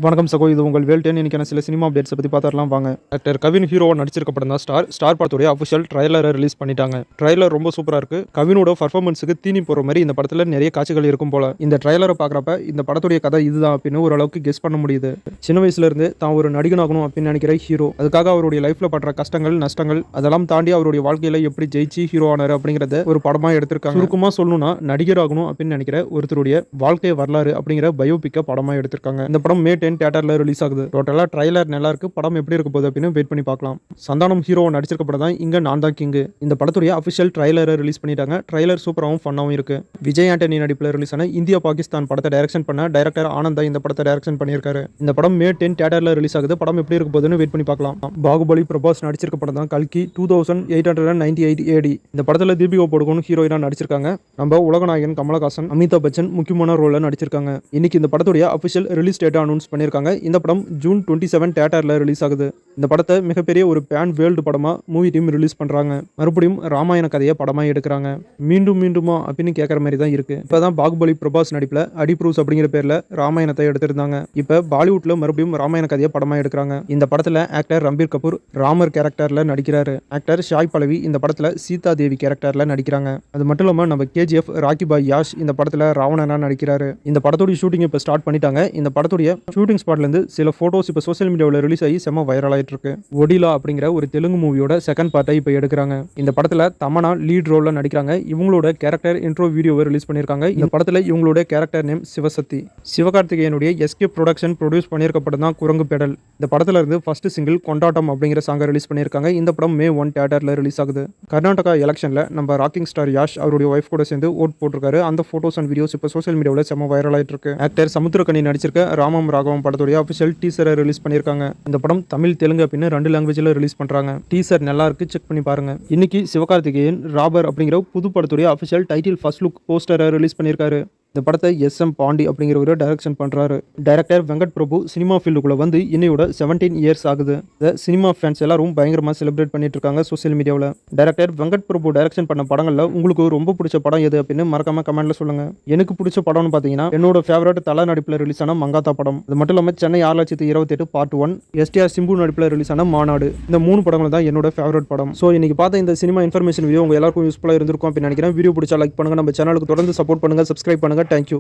வணக்கம் சகோ, இது உங்கள் வேல்டேன். இன்னைக்கான சில சினிமா அப்டேட்ஸை பற்றி பார்த்துடலாம் வாங்க. ஆக்டர் கவின் ஹீரோவாக நடிச்சிருக்க படம் தான் ஸ்டார் படத்துடைய அஃபிஷியல் ட்ரைலரை ரிலீஸ் பண்ணிட்டாங்க. ட்ரைலர் ரொம்ப சூப்பராக இருக்கு. கவினோட பர்ஃபார்மன்ஸுக்கு தீனி போகிற மாதிரி இந்த படத்தில் நிறைய காட்சிகள் இருக்கும் போல. இந்த ட்ரைலரை பார்க்குறப்ப இந்த படத்துடைய கதை இதுதான் அப்படின்னு ஓரளவுக்கு கெஸ் பண்ண முடியுது. சின்ன வயசுல இருந்து தான் ஒரு நடிகனாகணும் அப்படின்னு நினைக்கிற ஹீரோ, அதுக்காக அவருடைய லைஃப்ல படுற கஷ்டங்கள் நஷ்டங்கள் அதெல்லாம் தாண்டி அவருடைய வாழ்க்கையில எப்படி ஜெயிச்சு ஹீரோ ஆனார் அப்படிங்கிறத ஒரு படமாக எடுத்திருக்காங்க. சுருக்கமாக சொல்லணும்னா நடிகர் ஆகணும் அப்படின்னு நினைக்கிற ஒருத்தருடைய வாழ்க்கை வரலாறு அப்படிங்கிற பயோபிக்கை படமாக எடுத்திருக்காங்க. இந்த படம் மே 10 தியேட்டர்ல ரிலீஸ் ஆகுது. டோட்டலா ட்ரைலர் நல்லா இருக்கு. படம் எப்படி இருக்க போகுது அப்படின்னு வெயிட் பண்ணி பார்க்கலாம். சந்தானம் ஹீரோ நடிச்சிருக்க படம் தான் இங்க நான் தான் கிங். இந்த படத்துடைய அபிஷியல் ட்ரைலரை ரிலீஸ் பண்ணிட்டாங்க. ட்ரைலர் சூப்பராகவும் ஃபன்னாகவும் இருக்கு. விஜய் ஆண்டனி நடிப்பில் ரிலீஸ் ஆன இந்தியா பாகிஸ்தான் படத்தை டைரக்ஷன் பண்ண டைரக்டர் ஆனந்தா இந்த படத்தை டைரக்ஷன் பண்ணியிருக்காரு. இந்த படம் மே 10 தியேட்டர்ல ரிலீஸ் ஆகுது. படம் எப்படி இருக்க போகுதுன்னு வெயிட் பண்ணி பார்க்கலாம். பாகுபலி பிரபாஸ் நடிச்சிருக்க படம் தான் கல்கி 2898 AD. இந்த படத்துல தீபிகா படுகோன் ஹீரோயினா நடிச்சிருக்காங்க. நம்ம உலகநாயகன் கமலஹாசன், அமிதாப் பச்சன் முக்கியமான ரோல்ல நடிச்சிருக்காங்க. இன்னைக்கு இந்த படத்துடைய அபிஷியல் ரிலீஸ் டேட்டை அனௌன்ஸ் பண்ணியிருக்காங்க. இந்த படம் ஜூன் 27 தியேட்டர்ல ரிலீஸ் ஆகுது. இந்த படத்தை மிகப்பெரிய ஒரு பேன் வேர்ல்டு படமா மூவி டீம் ரிலீஸ் பண்றாங்க. மறுபடியும் ராமாயண கதையை படமா எடுக்கிறாங்க. மீண்டுமா அப்படின்னு கேட்கற மாதிரி தான் இருக்கு. இப்பதான் பாகுபலி பிரபாஸ் நடிப்புல அடிப்ரூஸ் அப்படிங்கிற பேர்ல ராமாயணத்தை எடுத்திருந்தாங்க. இப்ப பாலிவுட்ல மறுபடியும் ராமாயண கதையை படமா எடுக்கிறாங்க. இந்த படத்துல ஆக்டர் ரம்பீர் கபூர் ராமர் கேரக்டர்ல நடிக்கிறாரு. ஆக்டர் ஷாய் பல்லவி இந்த படத்துல சீதா தேவி கேரக்டர்ல நடிக்கிறாங்க. அது மட்டும் இல்லாம நம்ம KGF ராக்கி பாய் யாஷ் இந்த படத்துல ராவணனா நடிக்கிறாரு. இந்த படத்தோட ஷூட்டிங் இப்ப ஸ்டார்ட் பண்ணிட்டாங்க. இந்த படத்துடைய ஷூட்டிங் ஸ்பாட்ல இருந்து சில போட்டோஸ் இப்ப சோசியல் மீடியாவில் ரிலீஸ் ஆகி செம வைரல் ஆயிட்டு இருக்கு. ஒடிலா அப்படிங்கிற ஒரு தெலுங்கு மூவியோட செகண்ட் பார்ட்டை இப்ப எடுக்கிறாங்க. இந்த படத்துல தமனா லீட் ரோல்ல நடிக்கிறாங்க. இவங்களோட கேரக்டர் இன்ட்ரோ வீடியோவை ரிலீஸ் பண்ணிருக்காங்க. இந்த படத்துல இவங்களோட கேரக்டர் நேம் சிவசக்தி. சிவகார்த்திகேயனுடைய SK ப்ரொடக்ஷன் ப்ரொடியூஸ் பண்ணியிருக்க படம் தான் குரங்கு பெடல். இந்த படத்துல இருந்து ஃபர்ஸ்ட் சிங்கிள் கொண்டாட்டம் அப்படிங்கிற சாங்கை ரிலீஸ் பண்ணியிருக்காங்க. இந்த படம் மே 1 தியேட்டர்ல ரிலீஸ் ஆகுது. கர்நாடகா எலெக்ஷன்ல நம்ம ராக்கிங் ஸ்டார் யாஷ் அவருடைய ஒய்ஃப் கூட சேர்ந்து ஓட் போட்டிருக்காரு. அந்த போட்டோஸ் அண்ட் வீடியோஸ் இப்ப சோசியல் மீடியாவில் செம வைரல் ஆயிட்டு இருக்கு. ஆக்டர் சமுத்திரக்கனி நடிச்சிருக்க ராமம் ராகவம் படத்துடைய அபிஷியல் டீசரை ரிலீஸ் பண்ணியிருக்காங்க. இந்த படம் தமிழ் தெலுங்கு அப்படின்னு 2 லாங்குவேஜ்ல ரிலீஸ் பண்றாங்க. டீசர் நல்லா இருக்கு, செக் பண்ணி பாருங்க. இன்னைக்கு சிவகார்த்திகேயன் ராபர் அப்படிங்கிற புது படத்துடைய அபிஷியல் டைட்டில் ஃபர்ஸ்ட் லுக் போஸ்டரை ரிலீஸ் பண்ணியிருக்காரு. இந்த படத்தை SM பாண்டி அப்படிங்கிறவரு டைரக்ஷன் பண்றாரு. டைரக்டர் வெங்கட் பிரபு சினிமா ஃபீல்டுக்குள்ள வந்து இன்னையோட 17 இயர்ஸ் ஆகுது. சினிமா ஃபேன்ஸ் எல்லாரும் பயங்கரமா செலிப்ரேட் பண்ணிட்டு இருக்காங்க சோசியல் மீடியாவில். டைரக்டர் வெங்கட் பிரபு டைரக்ஷன் பண்ண படங்கள்ல உங்களுக்கு ரொம்ப பிடிச்ச படம் எது அப்படின்னு மறக்காம கமெண்ட்ல சொல்லுங்க. எனக்கு பிடிச்ச படம்னு பாத்தீங்கன்னா என்னோட ஃபேவரட் தல நடிப்புல ரிலீஸ் ஆன மங்காத்தா படம். அது மட்டும் இல்லாம சென்னை 6,28,000 பார்ட் 1, STR சிம்பு நடிப்புல ரிலீஸ் ஆன மாநாடு. இந்த 3 படங்கள் தான் என்னோட ஃபேவரட் படம். ஸோ இன்னைக்கு பார்த்த இந்த சினிமா இன்ஃபர்மேஷன் வீடியோ உங்க எல்லாருக்கும் யூஸ்ஃபுல்லா இருந்திருக்கும் அப்படின்னு நினைக்கிறேன். வீடியோ பிடிச்சா லைக் பண்ணுங்க. நம்ம சேனலுக்கு தொடர்ந்து சப்போர்ட் பண்ணுங்க, சப்ஸ்கிரைப் பண்ணுங்க. தேங்க்யூ.